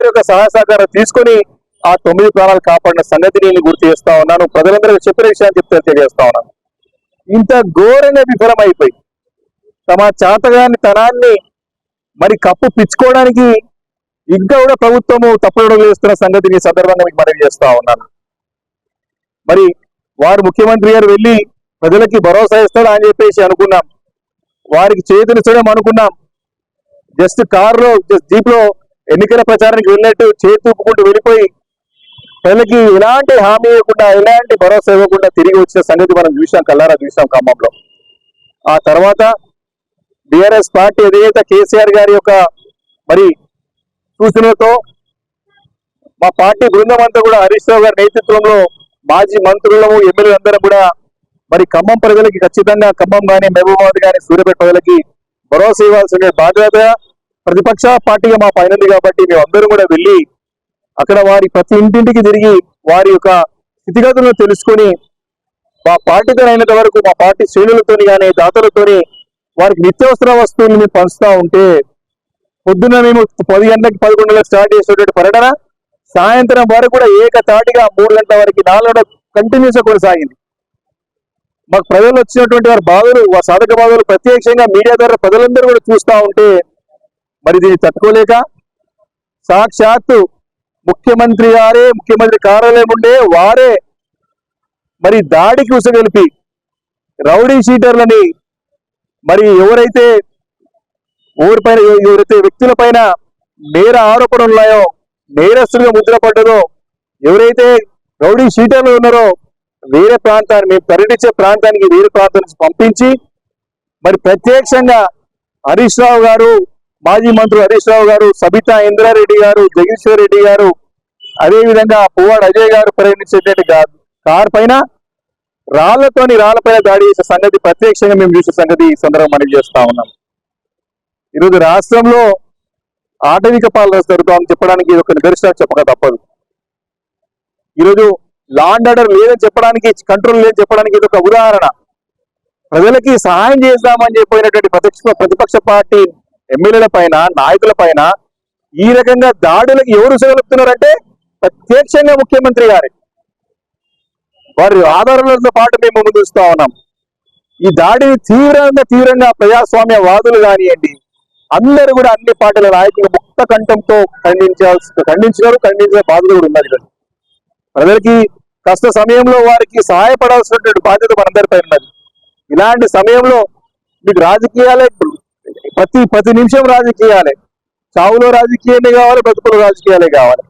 యొక్క సహాయ సహకారం తీసుకొని ఆ 9 ప్రాణాలు కాపాడిన సంగతి నేను గుర్తు చేస్తా ఉన్నాను. ప్రజలందరికీ చెప్పిన విషయాన్ని చెప్తే తెలియజేస్తా ఉన్నాను. ఇంత ఘోరంగా విఫలమైపోయి తమ చేతగాని తనాన్ని మరి కప్పు పిచ్చుకోవడానికి ఇంకా కూడా ప్రభుత్వము తప్పులు వేస్తున్న సంగతిని సందర్భంగా మీకు మనవి చేస్తా ఉన్నాను. మరి వారు ముఖ్యమంత్రి గారు వెళ్ళి ప్రజలకి భరోసా ఇస్తాడు అని చెప్పేసి అనుకున్నాం. వారికి చేతునిచ్చడం అనుకున్నాం. జస్ట్ కారులో జీప్ లో ఎన్నికల ప్రచారానికి వెళ్ళినట్టు చేతి ఊపుకుంటూ వెళ్ళిపోయి ప్రజలకి ఎలాంటి హామీ ఇవ్వకుండా ఎలాంటి భరోసా ఇవ్వకుండా తిరిగి వచ్చిన సంగతి మనం చూసాం, కల్లారా చూసాం ఖమ్మంలో. ఆ తర్వాత బీఆర్ఎస్ పార్టీ ఏదైతే కేసీఆర్ గారి యొక్క మరి సూచనలతో మా పార్టీ బృందం అంతా కూడా హరీష్ రావు గారి నేతృత్వంలో మాజీ మంత్రులము ఎమ్మెల్యేలు అందరం కూడా మరి ఖమ్మం ప్రజలకి ఖచ్చితంగా ఖమ్మం కానీ మహబూబాబాద్ కానీ సూర్యాపేట ప్రజలకి భరోసా ఇవ్వాల్సిన బాధ్యత ప్రతిపక్ష పార్టీగా మా పైన ఉంది. కాబట్టి మేమందరం కూడా వెళ్ళి అక్కడ వారి ప్రతి ఇంటింటికి తిరిగి వారి యొక్క స్థితిగతులను తెలుసుకొని మా పార్టీతో అయినంత వరకు మా పార్టీ శ్రేణులతోని కానీ దాతలతోని వారికి నిత్యావసర వస్తువులు మేము పంచుతా ఉంటే పొద్దున్న మేము 10 గంటలకి 11 గంటలకు స్టార్ట్ చేసేటువంటి పర్యటన సాయంత్రం వరకు కూడా ఏకతాటిగా 3 గంటల వరకు 4 గంటల కంటిన్యూస్ గా కొనసాగింది. మాకు ప్రజలు వచ్చినటువంటి వారి బాధలు, వారి సాధక బాధలు ప్రత్యక్షంగా మీడియా ద్వారా ప్రజలందరూ కూడా చూస్తూ ఉంటే మరి దీన్ని తట్టుకోలేక సాక్షాత్తు ముఖ్యమంత్రి గారే, ముఖ్యమంత్రి కార్యాలయం ఉండే వారే మరి దాడికి ఉసగలిపి రౌడీ షీటర్లని మరి ఎవరైతే వ్యక్తుల పైన నేర ఆరోపణలు ఉన్నాయో, నేరస్తులుగా ముద్రపడ్డదో, ఎవరైతే రౌడీ షీటర్లు ఉన్నారో వేరే ప్రాంతాన్ని మేము పర్యటించే ప్రాంతానికి వేరే ప్రాంతం నుంచి పంపించి మరి ప్రత్యక్షంగా హరీష్ రావు గారు, మాజీ మంత్రులు హరీష్ రావు గారు, సబితా ఇంద్రారెడ్డి గారు, జగదీశ్వర్ రెడ్డి గారు, అదేవిధంగా పువ్వాడ అజయ్ గారు పర్యటించేటువంటి కార్ పైన రాళ్ల పైన దాడి చేసే సంగతి ప్రత్యక్షంగా మేము చూసే సంగతి ఈ సందర్భంగా మనం చేస్తా ఉన్నాం. ఈరోజు రాష్ట్రంలో ఆటవిక పాలన జరుగుతామని చెప్పడానికి ఇది ఒక నిదర్శనం చెప్పక తప్పదు. ఈరోజు లా అండ్ ఆర్డర్ లేదని చెప్పడానికి, కంట్రోల్ లేదని చెప్పడానికి ఇది ఒక ఉదాహరణ. ప్రజలకి సహాయం చేద్దామని చెప్పినటువంటి ప్రతిపక్ష పార్టీ ఎమ్మెల్యేల పైన, నాయకుల పైన ఈ రకంగా దాడులకు ఎవరు సగలుపుతున్నారంటే ప్రత్యక్షంగా ముఖ్యమంత్రి గారే. వారి ఆధారాలతో పాటు మేము ముందుస్తా ఉన్నాం. ఈ దాడిని తీవ్రంగా ప్రజాస్వామ్య వాదులు కానివ్వండి, అందరూ కూడా అన్ని పార్టీల నాయకులు ముక్త కంఠంతో ఖండించిన బాధ్యత కూడా ఉన్నది. ప్రజలకి కష్ట సమయంలో వారికి సహాయపడాల్సినటువంటి బాధ్యత మనందరిపై ఉన్నది. ఇలాంటి సమయంలో మీకు రాజకీయాలే, ప్రతి నిమిషం రాజకీయాలే, చావులో రాజకీయాలే కావాలి, బతుకులో రాజకీయాలే కావాలి.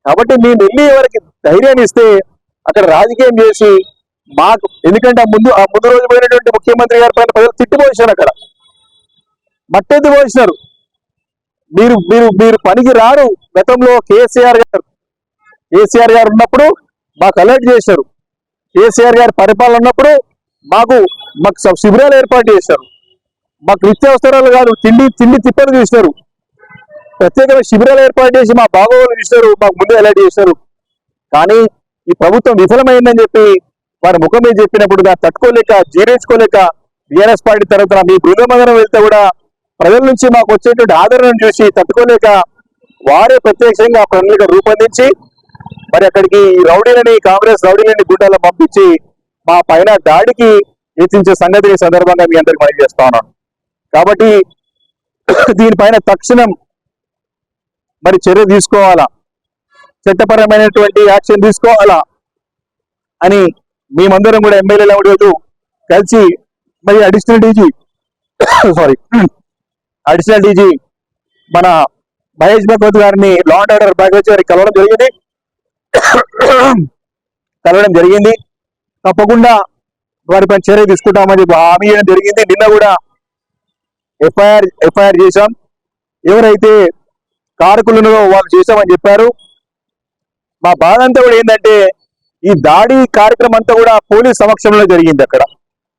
కాబట్టి మేము వెళ్ళి ఎవరికి ధైర్యాన్ని ఇస్తే అక్కడ రాజకీయం చేసి మాకు, ఎందుకంటే ఆ ముందు రోజు పోయినటువంటి ముఖ్యమంత్రి గారి పైన ప్రజలు తిట్టుపోయినారు, అక్కడ మట్టెత్తి పోసినారు. మీరు పనికి రారు. గతంలో కేసీఆర్ గారు ఉన్నప్పుడు మాకు అలర్ట్ చేశారు. కేసీఆర్ గారి పరిపాలన ఉన్నప్పుడు మాకు శిబిరాలు ఏర్పాటు చేశారు. మాకు నిత్యావసరాలు కాదు, తిండి తిప్పలు చూసినారు. ప్రత్యేకమైన శిబిరాలు ఏర్పాటు చేసి మా బాగోగులు చూసినారు, మాకు ముందే అలర్ట్ చేశారు. కానీ ఈ ప్రభుత్వం విఫలమైందని చెప్పి వారి ముఖం మీద చెప్పినప్పుడు దాన్ని తట్టుకోలేక, జీర్ణించుకోలేక బీఆర్ఎస్ పార్టీ తరఫున మీ బృందమందరం వెళ్తే కూడా ప్రజల నుంచి మాకు వచ్చేటువంటి ఆదరణను చూసి తట్టుకోలేక వారే ప్రత్యక్షంగా ప్రణాళిక రూపొందించి మరి అక్కడికి కాంగ్రెస్ రౌడీలని గుండాలను పంపించి మా పైన దాడికి యత్నించే సంగతిని సందర్భంగా మీ అందరికి మనవి చేస్తా ఉన్నాను. కాబట్టి దీనిపైన తక్షణం మరి చర్య తీసుకోవాలా, చట్టపరమైనటువంటి యాక్షన్ తీసుకోవాలా అని మేమందరం కూడా ఎమ్మెల్యేలు రోజు కలిసి మరి అడిషనల్ డీజీ మన మహేష్ భగవత్ గారిని, లా అండ్ ఆర్డర్ బ్యాగేజ్ గారికి కలవడం జరిగింది. తప్పకుండా వారిపైన చర్య తీసుకుంటామని హామీ ఇవ్వడం జరిగింది. నిన్న కూడా ఎఫ్ఐఆర్ చేశాం. ఎవరైతే కారకులను వాళ్ళు చేశామని చెప్పారు. మా బాధ అంతా కూడా ఏంటంటే ఈ దాడి కార్యక్రమం అంతా కూడా పోలీస్ సమక్షంలో జరిగింది.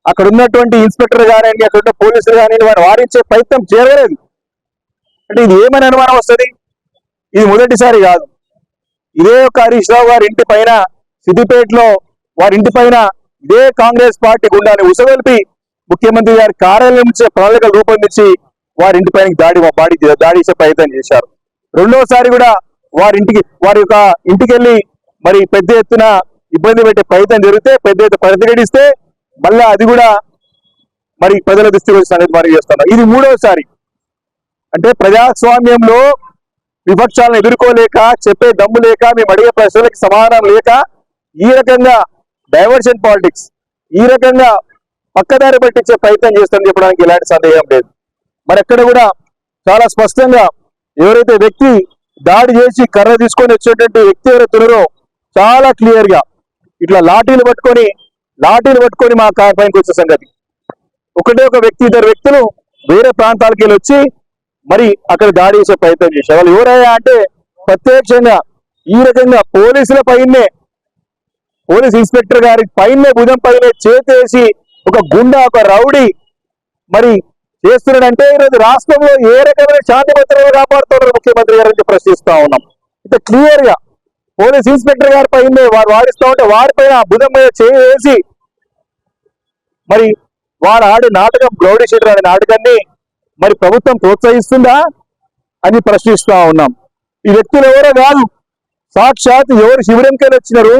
అక్కడ ఉన్నటువంటి ఇన్స్పెక్టర్ కానీ, అక్కడ ఉన్న పోలీసులు కానీ వారు వారించే ప్రయత్నం చేయలేదు. అంటే ఇది ఏమని అనుమానం వస్తుంది? ఇది మొదటిసారి కాదు. ఇదే ఒక హరీష్ రావు గారి ఇంటి పైన, సిద్దిపేటలో వారి ఇంటి పైన ఇదే కాంగ్రెస్ పార్టీ గుండాన్ని ఉసగొల్పి ముఖ్యమంత్రి గారి కార్యాలయం నుంచి ప్రణాళికలు రూపొందించి వారి ఇంటి పైన దాడి చేసే ప్రయత్నం చేశారు. రెండోసారి కూడా వారి యొక్క ఇంటికి వెళ్ళి మరి పెద్ద ఎత్తున ఇబ్బంది పెట్టే ప్రయత్నం జరిగితే, పెద్ద ఎత్తున ప్రతిఘటిస్తే మళ్ళా అది కూడా మరి ప్రజల దృష్టికి వచ్చి సంగతి మనం చేస్తున్నాం. ఇది మూడవసారి. అంటే ప్రజాస్వామ్యంలో విపక్షాలను ఎదుర్కోలేక, చెప్పే దమ్ము లేక, మేము అడిగే ప్రశ్నలకు సమాధానం లేక ఈ రకంగా డైవర్షన్ పాలిటిక్స్, ఈ రకంగా పక్కదారి పట్టించే ప్రయత్నం చేస్తారని చెప్పడానికి ఎలాంటి సందేహం లేదు. మరి ఎక్కడ కూడా చాలా స్పష్టంగా ఎవరైతే వ్యక్తి దాడి చేసి కర్ర తీసుకొని వచ్చేటువంటి వ్యక్తి ఎవరైతే ఉన్నారో చాలా క్లియర్ గా ఇట్లా లాఠీలు పట్టుకొని మా కార్ పైకి వచ్చే సంగతి. ఒకటే ఒక వ్యక్తి, ఇద్దరు వ్యక్తులు వేరే ప్రాంతాలకి వెళ్ళి వచ్చి మరి అక్కడ దాడి చేసే ప్రయత్నం చేశారు. వాళ్ళు ఎవరయ్యా అంటే ప్రత్యక్షంగా ఈ రకంగా పోలీసుల పైనే, పోలీస్ ఇన్స్పెక్టర్ గారి పైనే, భుజం పైనే చేతేసి ఒక గుండా, ఒక రౌడీ మరి చేస్తున్నాడంటే ఈరోజు రాష్ట్రంలో ఏ రకమైన శాంతి భద్రతలు కాపాడుతున్నారు ముఖ్యమంత్రి గారు అని ప్రశ్నిస్తా ఉన్నాం. ఇంత క్లియర్ గా పోలీస్ ఇన్స్పెక్టర్ గారి పైనే వారు వాడిస్తా ఉంటే వారిపైన భుజం మీద చేసి మరి వారు ఆడే నాటకం, రౌడీ షీటర్ ఆడే నాటకాన్ని మరి ప్రభుత్వం ప్రోత్సహిస్తుందా అని ప్రశ్నిస్తా ఉన్నాం. ఈ వ్యక్తులు ఎవరో కాదు, సాక్షాత్ ఎవరు శిబిరంకెళ్ళి వచ్చినారు,